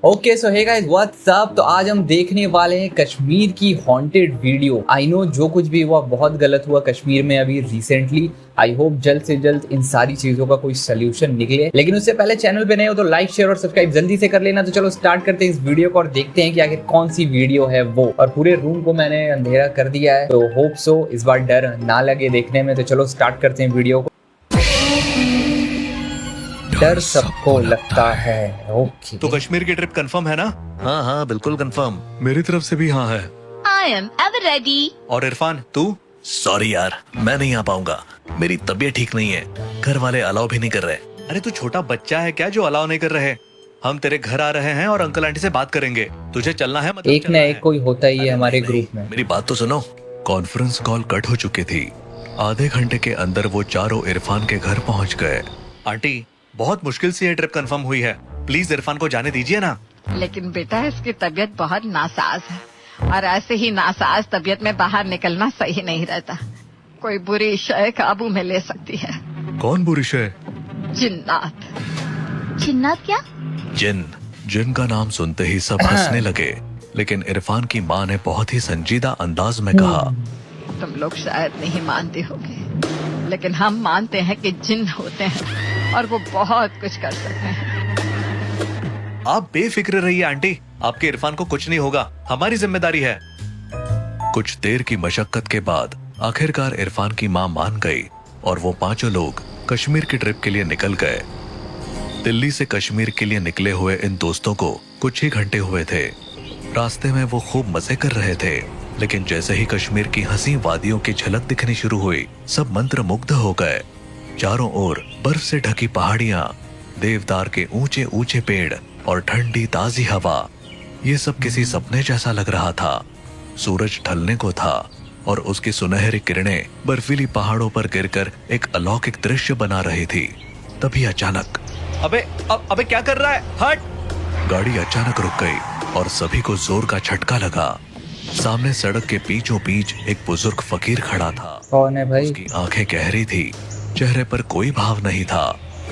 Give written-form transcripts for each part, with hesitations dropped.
Okay so hey guys what's up. तो आज हम देखने वाले हैं कश्मीर की हॉन्टेड वीडियो। आई नो जो कुछ भी हुआ बहुत गलत हुआ कश्मीर में अभी रिसेंटली। आई होप जल्द से जल्द इन सारी चीजों का कोई सोल्यूशन निकले, लेकिन उससे पहले चैनल पे नए हो तो लाइक शेयर और सब्सक्राइब जल्दी से कर लेना। तो चलो स्टार्ट करते हैं इस वीडियो को और देखते हैं कि आखिर कौन सी वीडियो है वो। और पूरे रूम को मैंने अंधेरा कर दिया है, तो होप सो इस बार डर ना लगे देखने में। तो चलो स्टार्ट करते हैं वीडियो को। डर सबको लगता है। ओके तो कश्मीर की ट्रिप कंफर्म है ना? हाँ हाँ बिल्कुल कंफर्म। मेरी तरफ से भी हाँ है। I am ever ready. और इरफान तू? सॉरी यार, मैं नहीं आ पाऊंगा। मेरी तबीयत ठीक नहीं है, घर वाले अलाउ भी नहीं कर रहे। अरे तू छोटा बच्चा है क्या जो अलाउ नहीं कर रहे? हम तेरे घर आ रहे हैं और अंकल आंटी से बात करेंगे। तुझे चलना है मतलब एक चलना ना है। एक कोई होता ही है हमारे नहीं, ग्रुप में। मेरी बात तो सुनो। कॉन्फ्रेंस कॉल कट हो चुकी थी। आधे घंटे के अंदर वो चारों इरफान के घर पहुंच गए। आंटी बहुत मुश्किल से ये ट्रिप कंफर्म हुई है, प्लीज इरफान को जाने दीजिए ना। लेकिन बेटा इसकी तबीयत बहुत नासाज है और ऐसे ही नासाज तबीयत में बाहर निकलना सही नहीं रहता। कोई बुरी शय काबू में ले सकती है। कौन बुरी शय? जिन्नात। जिन्नात क्या? जिन का नाम सुनते ही सब हंसने लगे, लेकिन इरफान की माँ ने बहुत ही संजीदा अंदाज में कहा, तुम लोग शायद नहीं मानते होगे, लेकिन हम मानते हैं कि जिन्न होते हैं और वो बहुत कुछ कर सकते हैं। आप बेफिक्र रहिए आंटी, आपके इरफान को कुछ नहीं होगा, हमारी जिम्मेदारी है। कुछ देर की मशक्कत के बाद आखिरकार इरफान की माँ मान गई और वो पांचों लोग कश्मीर की ट्रिप के लिए निकल गए। दिल्ली से कश्मीर के लिए निकले हुए इन दोस्तों को कुछ ही घंटे हुए थे। रास्ते में वो खूब मजे कर रहे थे, लेकिन जैसे ही कश्मीर की हंसी वादियों की झलक दिखनी शुरू हुई, सब मंत्रमुग्ध हो गए। चारों ओर बर्फ से ढकी पहाड़ियां, देवदार के ऊंचे ऊंचे पेड़ और ठंडी ताजी हवा, ये सब किसी सपने जैसा लग रहा था। सूरज ढलने को था और उसकी सुनहरी किरणें बर्फीली पहाड़ों पर गिरकर एक अलौकिक दृश्य बना रही थी। तभी अचानक अबे क्या कर रहा है? हट! गाड़ी अचानक रुक गई और सभी को जोर का झटका लगा। सामने सड़क के बीचों बीच एक बुजुर्ग फकीर खड़ा था। कौन है भाई? उसकी आंखें गहरी थी, चेहरे पर कोई भाव नहीं था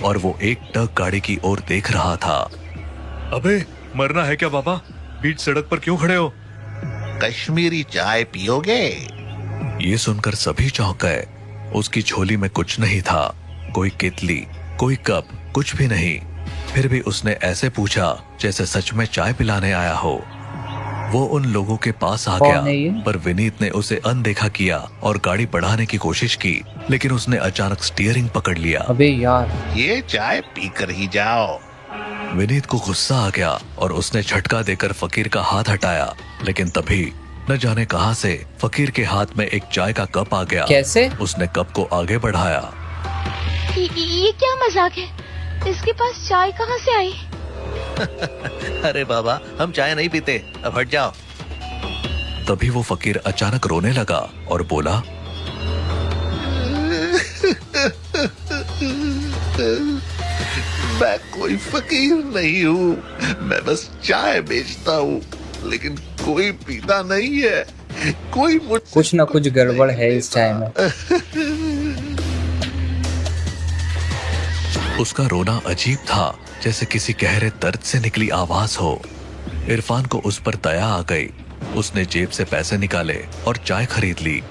और वो एक ट्रक गाड़ी की ओर देख रहा था। अबे मरना है क्या बाबा? बीच सड़क पर क्यों खड़े हो? कश्मीरी चाय पियोगे? ये सुनकर सभी चौंक गए। उसकी झोली में कुछ नहीं था, कोई केतली, कोई कप, कुछ भी नहीं। फिर भी उसने ऐसे पूछा जैसे सच में चाय पिलाने आया हो। वो उन लोगों के पास आ कौन गया, है ये? पर विनीत ने उसे अनदेखा किया और गाड़ी बढ़ाने की कोशिश की, लेकिन उसने अचानक स्टीयरिंग पकड़ लिया। अबे यार, ये चाय पीकर ही जाओ। विनीत को गुस्सा आ गया और उसने झटका देकर फकीर का हाथ हटाया, लेकिन तभी न जाने कहां से फकीर के हाथ में एक चाय का कप आ गया। कैसे? उसने कप को आगे बढ़ाया। ये क्या मजाक है? इसके पास चाय कहाँ से आई? अरे बाबा, हम चाय नहीं पीते, अब हट जाओ। तभी वो फकीर अचानक रोने लगा और बोला, मैं कोई फकीर नहीं हूँ, मैं बस चाय बेचता हूँ, लेकिन कोई पीता नहीं है। कोई मुझसे कुछ ना कुछ गड़बड़ है इस चाय में। उसका रोना अजीब था, जैसे किसी गहरे दर्द से निकली आवाज हो। इरफान को उस पर दया आ गई। उसने जेब से पैसे निकाले और चाय खरीद ली।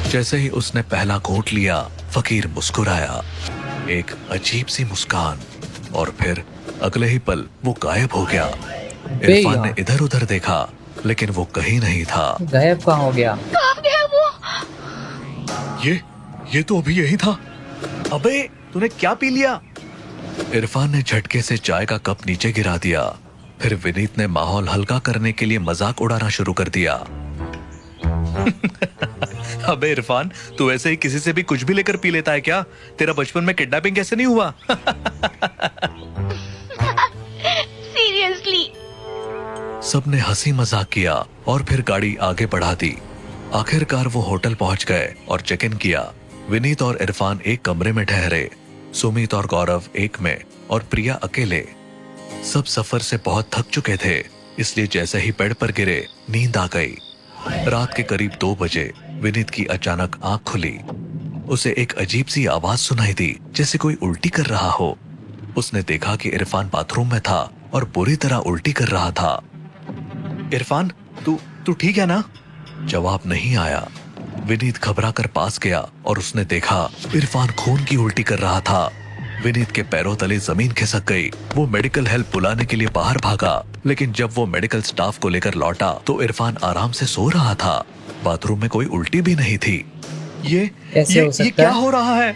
जैसे ही उसने पहला घूंट लिया, फकीर मुस्कुराया, एक अजीब सी मुस्कान, और फिर अगले ही पल वो गायब हो गया। इरफान ने इधर उधर देखा, लेकिन वो कहीं नहीं था। गायब कहाँ हो गया? कहाँ गया वो? ये तो अभी यही था। अबे तूने क्या पी लिया? इरफान ने झटके से चाय का कप नीचे गिरा दिया। फिर विनीत ने माहौल हल्का करने के लिए मजाक उड़ाना शुरू कर दिया। अबे इरफान, तू ऐसे ही किसी से भी कुछ भी लेकर पी लेता है क्या? तेरा बचपन में किडनैपिंग कैसे नहीं हुआ? सीरियसली? सबने हंसी मजाक किया और फिर गाड़ी आगे बढ़ा दी। आखिरकार वो होटल पहुंच गए और चेक इन किया। विनीत और इरफान एक कमरे में ठहरे, सुमित और गौरव एक में और प्रिया अकेले। सब सफर से बहुत थक चुके थे, इसलिए जैसे ही बेड पर गिरे नींद आ गई। रात के करीब 2 बजे विनीत की अचानक आंख खुली। उसे एक अजीब सी आवाज सुनाई दी, जैसे कोई उल्टी कर रहा हो। उसने देखा कि इरफान बाथरूम में था और बुरी तरह उल्टी कर रहा था। इरफान, तू ठीक है ना? जवाब नहीं आया। विनीत घबरा कर पास गया और उसने देखा इरफान खून की उल्टी कर रहा था। विनीत के पैरों तले जमीन खिसक गई। वो मेडिकल हेल्प बुलाने के लिए बाहर भागा, लेकिन जब वो मेडिकल स्टाफ को लेकर लौटा तो इरफान आराम से सो रहा था। बाथरूम में कोई उल्टी भी नहीं थी। कैसे हो सकता ये क्या है? हो रहा है?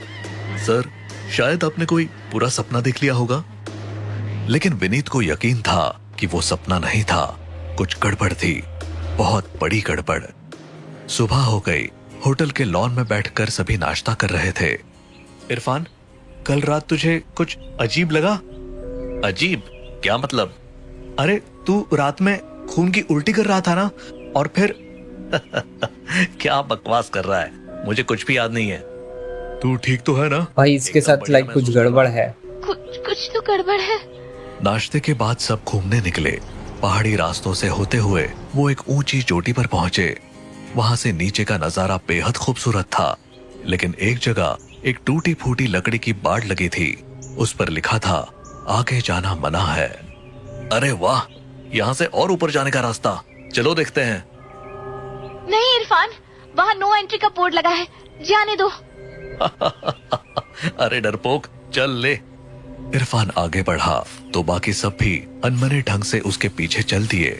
सर, शायद आपने कोई बुरा सपना देख लिया होगा। लेकिन विनीत को यकीन था कि वो सपना नहीं था, कुछ गड़बड़ थी, बहुत बड़ी गड़बड़। सुबह हो गई। होटल के लॉन में बैठकर सभी नाश्ता कर रहे थे। इरफान, कल रात तुझे कुछ अजीब लगा? अजीब? क्या मतलब? अरे, तू रात में खून की उल्टी कर रहा था ना, और फिर क्या बकवास कर रहा है, मुझे कुछ भी याद नहीं है। तू ठीक तो है ना? भाई इसके एकदम साथ बढ़िया लाइक कुछ महसूस गड़बड़ है। कुछ तो गड़बड़ है। नाश्ते के बाद सब घूमने निकले। पहाड़ी रास्तों से होते हुए वो एक ऊंची चोटी पर पहुंचे। वहां से नीचे का नजारा बेहद खूबसूरत था, लेकिन एक जगह एक टूटी फूटी लकड़ी की बाड़ लगी थी। उस पर लिखा था, आगे जाना मना है। अरे वाह, यहाँ से और ऊपर जाने का रास्ता, चलो देखते हैं। नहीं इरफान, वहाँ नो एंट्री का बोर्ड लगा है, जाने दो। अरे डरपोक, चल ले। इरफान आगे बढ़ा तो बाकी सब भी अनमने ढंग से उसके पीछे चल दिए।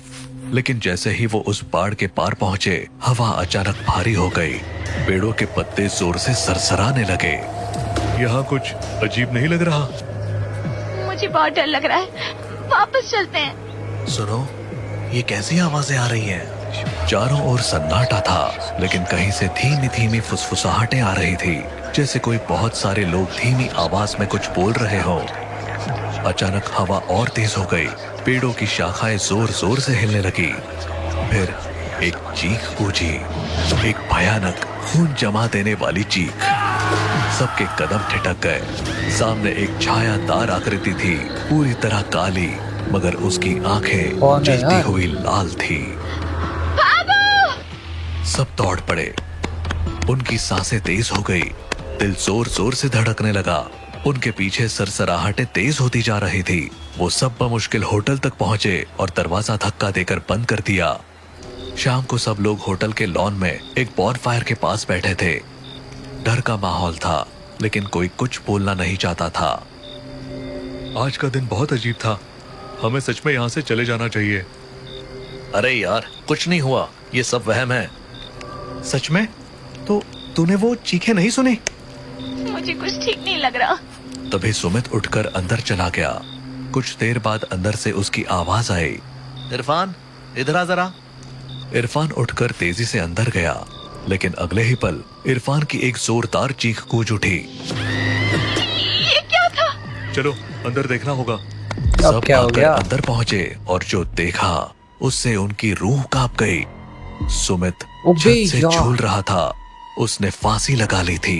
लेकिन जैसे ही वो उस बाड़ के पार पहुंचे, हवा अचानक भारी हो गई। पेड़ों के पत्ते जोर से सरसराने लगे। यहाँ कुछ अजीब नहीं लग रहा? मुझे बहुत डर लग रहा है, वापस चलते हैं। सुनो, ये कैसी आवाजें आ रही हैं? चारों ओर सन्नाटा था, लेकिन कहीं से धीमी धीमी फुसफुसाहटें आ रही थी, जैसे कोई बहुत सारे लोग धीमी आवाज में कुछ बोल रहे हो। अचानक हवा और तेज हो गई। पेड़ों की शाखाएं जोर जोर से हिलने लगी। फिर एक चीख गूंजी, एक भयानक खून जमा देने वाली चीख। सबके कदम ठिठक गए। सामने एक छायादार आकृति थी, पूरी तरह काली, मगर उसकी आंखें कौन है जलती यार? हुई लाल थी। सब दौड़ पड़े। उनकी सांसें तेज हो गई, दिल जोर जोर से धड़कने लगा। उनके पीछे सरसराहटें तेज होती जा रही थी। वो सब बमुश्किल होटल तक पहुंचे और दरवाजा धक्का देकर बंद कर दिया। शाम को सब लोग होटल के लॉन में एक बॉनफायर के पास बैठे थे। डर का माहौल था, लेकिन कोई कुछ बोलना नहीं चाहता था। आज का दिन बहुत अजीब था, हमें सच में यहाँ से चले जाना चाहिए। अरे यार, कुछ नहीं हुआ, ये सब वहम है। सच में? तो तूने वो चीखें नहीं सुनी? मुझे कुछ ठीक नहीं लग रहा। तभी सुमित उठकर अंदर चला गया। कुछ देर बाद अंदर से उसकी आवाज आई, इरफान, इधर आ जरा। इरफान उठकर तेजी से अंदर गया, लेकिन अगले ही पल इरफान की एक जोरदार चीख गूंज उठी। ये क्या था? चलो अंदर देखना होगा। सब क्या हो आकर गया? अंदर पहुंचे और जो देखा उससे उनकी रूह कांप गई। सुमित अबे छत से यार। झूल रहा था। उसने फांसी लगा ली थी।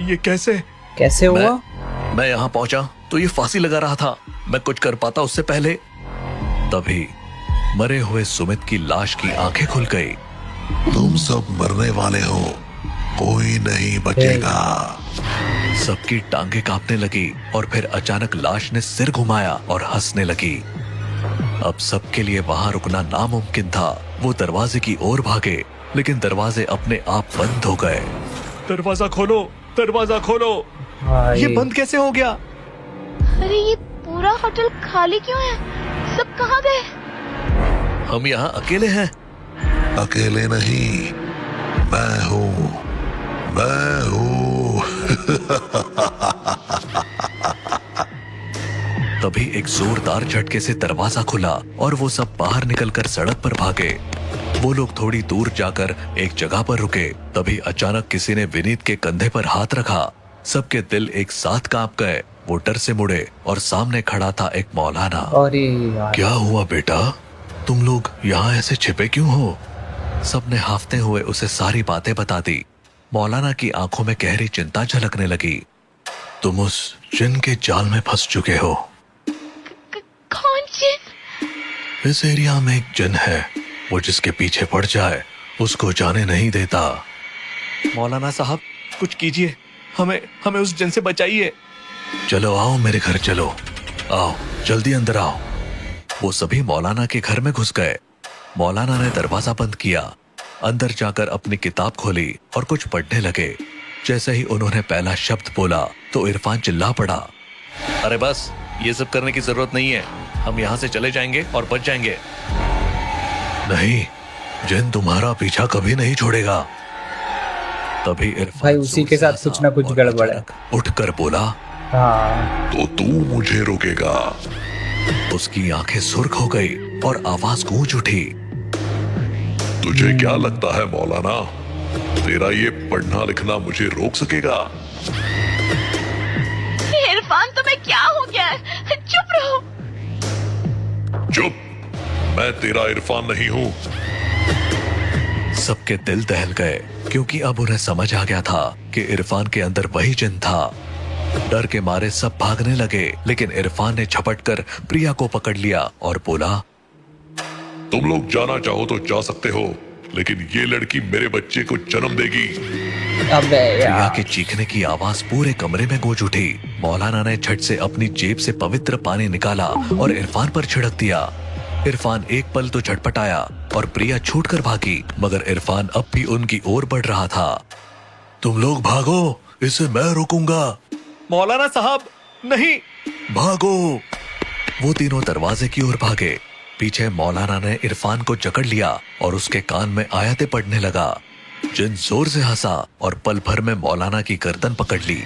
ये कैसे? कैसे हुआ? मैं यहाँ पहुंचा तो ये फांसी लगा रहा था। मैं कुछ कर पाता उससे पहले। तभी मरे हुए सुमित की लाश की आंखें खुल गई। तुम सब मरने वाले हो, कोई नहीं बचेगा। सबकी टांगे कांपने लगी और फिर अचानक लाश ने सिर घुमाया और हंसने लगी। अब सबके लिए वहां रुकना नामुमकिन था। वो दरवाजे की ओर भागे, लेकिन दरवाजे अपने आप बंद हो गए। दरवाजा खोलो, दरवाजा खोलो। भाई, ये बंद कैसे हो गया? अरे ये पूरा होटल खाली क्यों है? सब कहाँ गए? हम यहाँ अकेले हैं। अकेले नहीं, मैं हूँ, मैं हूँ। तभी एक जोरदार झटके से दरवाजा खुला और वो सब बाहर निकलकर सड़क पर भागे। वो लोग थोड़ी दूर जाकर एक जगह पर रुके। तभी अचानक किसी ने विनीत के कंधे पर हाथ रखा। सबके दिल एक साथ कांप गए। वो डर से मुड़े और सामने खड़ा था एक मौलाना। अरे यार, क्या हुआ बेटा, तुम लोग यहाँ ऐसे छिपे क्यों हो? सबने हाफते हुए उसे सारी बातें बता दी। मौलाना की आंखों में गहरी चिंता झलकने लगी। तुम उस जिन के जाल में फंस चुके हो। कौन जिन? इस एरिया में एक जिन है, वो जिसके पीछे पड़ जाए उसको जाने नहीं देता। मौलाना साहब, कुछ कीजिए, हमें उस जिन से बचाइए। चलो आओ मेरे घर चलो, आओ जल्दी अंदर आओ। वो सभी मौलाना के घर में घुस गए। मौलाना ने दरवाजा बंद किया, अंदर जाकर अपनी किताब खोली और कुछ पढ़ने लगे। जैसे ही उन्होंने पहला शब्द बोला तो इरफान चिल्ला पड़ा, अरे बस, ये सब करने की जरूरत नहीं है, हम यहाँ से चले जाएंगे और बच जाएंगे। नहीं, जिन तुम्हारा पीछा कभी नहीं छोड़ेगा। तभी इरफान भाई उसी के जोर साथ से कुछ ना कुछ और गड़बड़ है। अचानक उठकर बोला, हाँ तो तू मुझे रोकेगा? उसकी आंखें सुर्ख हो गई और आवाज गूंज उठी, तुझे क्या लगता है मौलाना, तेरा ये पढ़ना लिखना मुझे रोक सकेगा? इरफान तुम्हें क्या हो गया है? चुप रहो। चुप, मैं तेरा इरफान नहीं हूँ। सबके दिल दहल गए क्योंकि अब उन्हें समझ आ गया था कि इरफान के अंदर वही जिन था। डर के मारे सब भागने लगे, लेकिन इरफान ने झपटकर प्रिया को पकड़ लिया और बोला, तुम लोग जाना चाहो तो जा सकते हो, लेकिन ये लड़की मेरे बच्चे को जन्म देगी। अबे प्रिया यार, के चीखने की आवाज पूरे कमरे में गूंज उठी। मौलाना ने झट से अपनी जेब से पवित्र पानी निकाला और इरफान पर छिड़क दिया। इरफान एक पल तो झटपटाया और प्रिया छूटकर भागी, मगर इरफान अब भी उनकी ओर बढ़ रहा था। तुम लोग भागो, इसे मैं रोकूंगा। मौलाना साहब, नहीं। भागो। वो तीनों दरवाजे की ओर भागे। पीछे मौलाना ने इरफान को जकड़ लिया और उसके कान में आयतें पढ़ने लगा। जिन जोर से हंसा और पल भर में मौलाना की गर्दन पकड़ ली।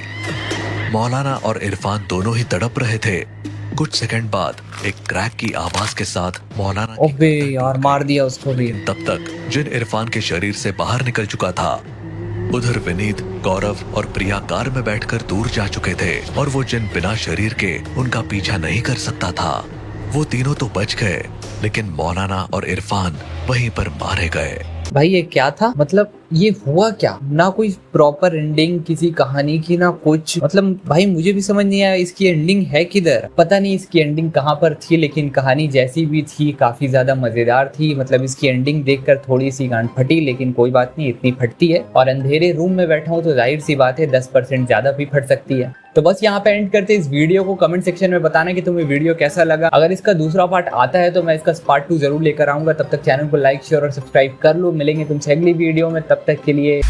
मौलाना और इरफान दोनों ही तड़प रहे थे। कुछ सेकंड बाद एक क्रैक की आवाज के साथ मौलाना की अबे गर्दन यार टूट मार गई। दिया उसको भी। तब तक जिन इरफान के शरीर से बाहर निकल चुका था। उधर विनीत, गौरव और प्रिया कार में बैठकर दूर जा चुके थे और वो जिन बिना शरीर के उनका पीछा नहीं कर सकता था। वो तीनों तो बच गए, लेकिन मौलाना और इरफान वहीं पर मारे गए। भाई ये क्या था, मतलब ये हुआ क्या? ना कोई प्रॉपर एंडिंग किसी कहानी की, ना कुछ। मतलब भाई मुझे भी समझ नहीं आया इसकी एंडिंग है किधर। पता नहीं इसकी एंडिंग कहाँ पर थी, लेकिन कहानी जैसी भी थी काफी ज्यादा मजेदार थी। मतलब इसकी एंडिंग देखकर थोड़ी सी गांड फटी, लेकिन कोई बात नहीं, इतनी फटती है। और अंधेरे रूम में बैठा हूँ तो जाहिर सी बात है 10% ज्यादा भी फट सकती है। तो बस यहाँ पे एंड करते इस वीडियो को। कमेंट सेक्शन में बताना कि तुम्हें वीडियो कैसा लगा। अगर इसका दूसरा पार्ट आता है तो मैं इसका पार्ट 2 जरूर लेकर आऊंगा। तब तक चैनल को लाइक, शेयर और सब्सक्राइब कर लो। मिलेंगे तुमसे अगली वीडियो में, तब तक के लिए